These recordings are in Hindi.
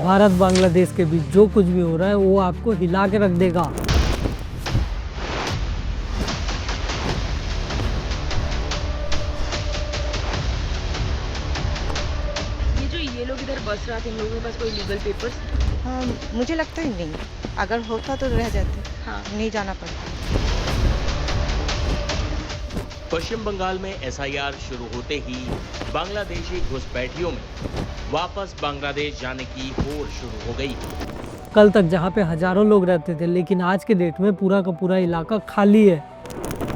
भारत बांग्लादेश के बीच जो कुछ भी हो रहा है वो आपको हिला के रख देगा। ये जो ये लोग इधर बस रहा थे, इन लोगों के पास कोई लीगल पेपर्स? हाँ, मुझे लगता ही नहीं। अगर होता तो रह जाते। हाँ। नहीं जाना पड़ता। पश्चिम बंगाल में एसआईआर शुरू होते ही बांग्लादेशी घुसपैठियों में वापस बांग्लादेश जाने की होड़ शुरू हो गई। कल तक जहाँ पे हजारों लोग रहते थे, लेकिन आज के डेट में पूरा का पूरा इलाका खाली है।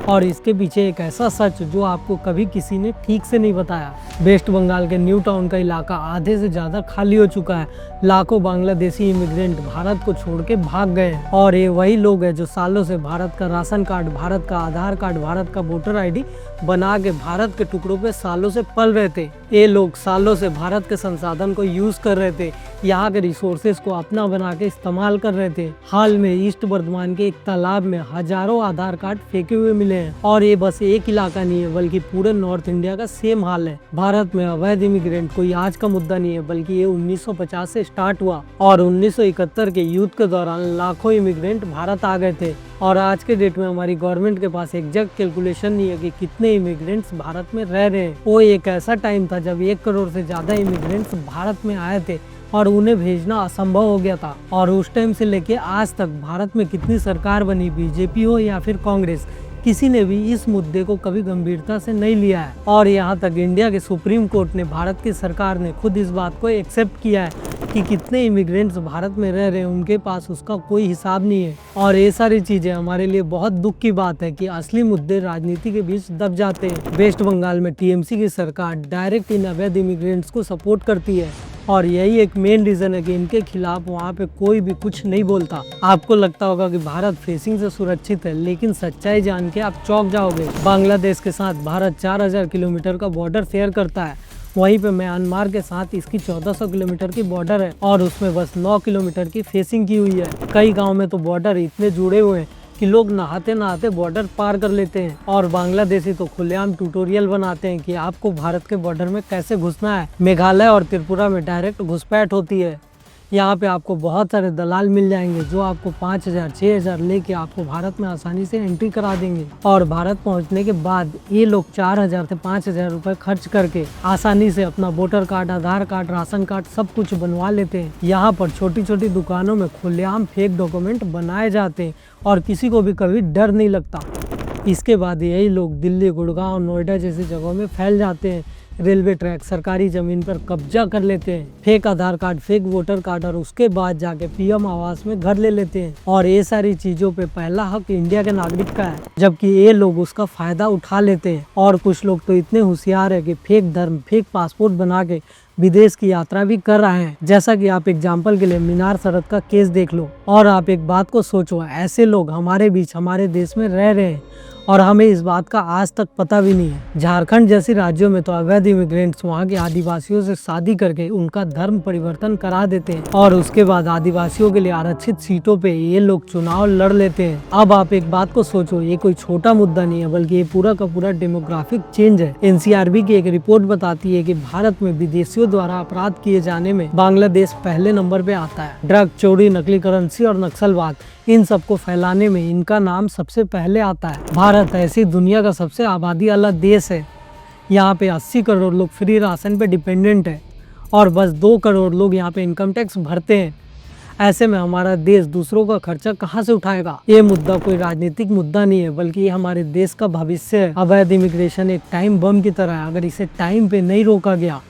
और इसके पीछे एक ऐसा सच जो आपको कभी किसी ने ठीक से नहीं बताया। वेस्ट बंगाल के न्यू टाउन का इलाका आधे से ज़्यादा खाली हो चुका है। लाखों बांग्लादेशी इमिग्रेंट भारत को छोड़ के भाग गए हैं। और ये वही लोग हैं जो सालों से भारत का राशन कार्ड, भारत का आधार कार्ड, भारत का वोटर आईडी बना के भारत के टुकड़ों पे सालों से पल रहे थे। ये लोग सालों से भारत के संसाधन को यूज कर रहे थे, यहाँ के रिसोर्सेज को अपना बना के इस्तेमाल कर रहे थे। हाल में ईस्ट बर्धमान के एक तालाब में हजारों आधार कार्ड फेंके हुए मिले हैं। और ये बस एक इलाका नहीं है, बल्कि पूरे नॉर्थ इंडिया का सेम हाल है। भारत में अवैध इमिग्रेंट कोई आज का मुद्दा नहीं है, बल्कि ये 1950 से स्टार्ट हुआ और 1971 के युद्ध के दौरान लाखों इमिग्रेंट भारत आ गए थे। और आज के डेट में हमारी गवर्नमेंट के पास एग्जैक्ट कैलकुलेशन नहीं है कि कितने इमिग्रेंट्स भारत में रह रहे हैं। वो एक ऐसा टाइम था जब 1 करोड़ से ज्यादा इमिग्रेंट्स भारत में आए थे और उन्हें भेजना असंभव हो गया था। और उस टाइम से लेके आज तक भारत में कितनी सरकार बनी, बीजेपी हो या फिर कांग्रेस, किसी ने भी इस मुद्दे को कभी गंभीरता से नहीं लिया है। और यहाँ तक इंडिया के सुप्रीम कोर्ट ने, भारत की सरकार ने खुद इस बात को एक्सेप्ट किया है कि कितने इमिग्रेंट्स भारत में रह रहे हैं, उनके पास उसका कोई हिसाब नहीं है। और ये सारी चीजें हमारे लिए बहुत दुख की बात है कि असली मुद्दे राजनीति के बीच दब जाते हैं। वेस्ट बंगाल में टीएमसी की सरकार डायरेक्ट इन अवैध इमिग्रेंट्स को सपोर्ट करती है और यही एक मेन रीजन है कि इनके खिलाफ वहाँ पे कोई भी कुछ नहीं बोलता। आपको लगता होगा कि भारत फेसिंग से सुरक्षित है, लेकिन सच्चाई जान के आप चौंक जाओगे। बांग्लादेश के साथ भारत 4000 किलोमीटर का बॉर्डर शेयर करता है। वहीं पे म्यांमार के साथ इसकी 1400 किलोमीटर की बॉर्डर है और उसमें बस 9 किलोमीटर की फेसिंग की हुई है। कई गाँव में तो बॉर्डर इतने जुड़े हुए हैं कि लोग नहाते नहाते बॉर्डर पार कर लेते हैं। और बांग्लादेशी तो खुलेआम ट्यूटोरियल बनाते हैं कि आपको भारत के बॉर्डर में कैसे घुसना है। मेघालय और त्रिपुरा में डायरेक्ट घुसपैठ होती है। यहाँ पे आपको बहुत सारे दलाल मिल जाएंगे जो आपको 5000 6000 लेके आपको भारत में आसानी से एंट्री करा देंगे। और भारत पहुँचने के बाद ये लोग 4000 से 5000 रुपए खर्च करके आसानी से अपना वोटर कार्ड, आधार कार्ड, राशन कार्ड सब कुछ बनवा लेते हैं। यहाँ पर छोटी छोटी दुकानों में खुलेआम फेक डॉक्यूमेंट बनाए जाते हैं और किसी को भी कभी डर नहीं लगता। इसके बाद यही लोग दिल्ली, गुड़गांव, नोएडा जैसी जगहों में फैल जाते हैं। रेलवे ट्रैक, सरकारी जमीन पर कब्जा कर लेते हैं, फेक आधार कार्ड, फेक वोटर कार्ड, और उसके बाद जाके पीएम आवास में घर ले लेते हैं। और ये सारी चीजों पे पहला हक इंडिया के नागरिक का है, जबकि ये लोग उसका फायदा उठा लेते हैं। और कुछ लोग तो इतने होशियार है कि फेक धर्म, फेक पासपोर्ट बना के विदेश की यात्रा भी कर रहे हैं। जैसा कि आप एग्जाम्पल के लिए मीनार सरहद का केस देख लो। और आप एक बात को सोचो, ऐसे लोग हमारे बीच, हमारे देश में रह रहे हैं और हमें इस बात का आज तक पता भी नहीं है। झारखंड जैसे राज्यों में तो अवैध इमिग्रेंट्स वहाँ के आदिवासियों से शादी करके उनका धर्म परिवर्तन करा देते हैं और उसके बाद आदिवासियों के लिए आरक्षित सीटों पे ये लोग चुनाव लड़ लेते हैं। अब आप एक बात को सोचो, ये कोई छोटा मुद्दा नहीं है, बल्कि ये पूरा का पूरा डेमोग्राफिक चेंज है। एनसीआरबी की एक रिपोर्ट बताती है कि भारत में विदेशियों द्वारा अपराध किए जाने में बांग्लादेश पहले नंबर पे आता है। ड्रग, चोरी, नकली करेंसी और नक्सलवाद, इन सबको फैलाने में इनका नाम सबसे पहले आता है। भारत ऐसी दुनिया का सबसे आबादी वाला देश है। यहाँ पे 80 करोड़ लोग फ्री राशन पे डिपेंडेंट है और बस 2 करोड़ लोग यहाँ पे इनकम टैक्स भरते हैं। ऐसे में हमारा देश दूसरों का खर्चा कहाँ से उठाएगा? ये मुद्दा कोई राजनीतिक मुद्दा नहीं है, बल्कि ये हमारे देश का भविष्य है। अवैध इमिग्रेशन एक टाइम बम की तरह है। अगर इसे टाइम पे नहीं रोका गया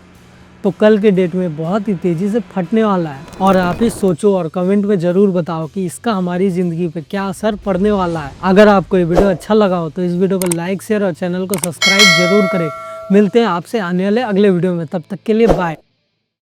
तो कल के डेट में बहुत ही तेजी से फटने वाला है। और आप ही सोचो और कमेंट में जरूर बताओ कि इसका हमारी जिंदगी पे क्या असर पड़ने वाला है। अगर आपको ये वीडियो अच्छा लगा हो तो इस वीडियो को लाइक, शेयर और चैनल को सब्सक्राइब जरूर करें। मिलते हैं आपसे आने वाले अगले वीडियो में, तब तक के लिए बाय।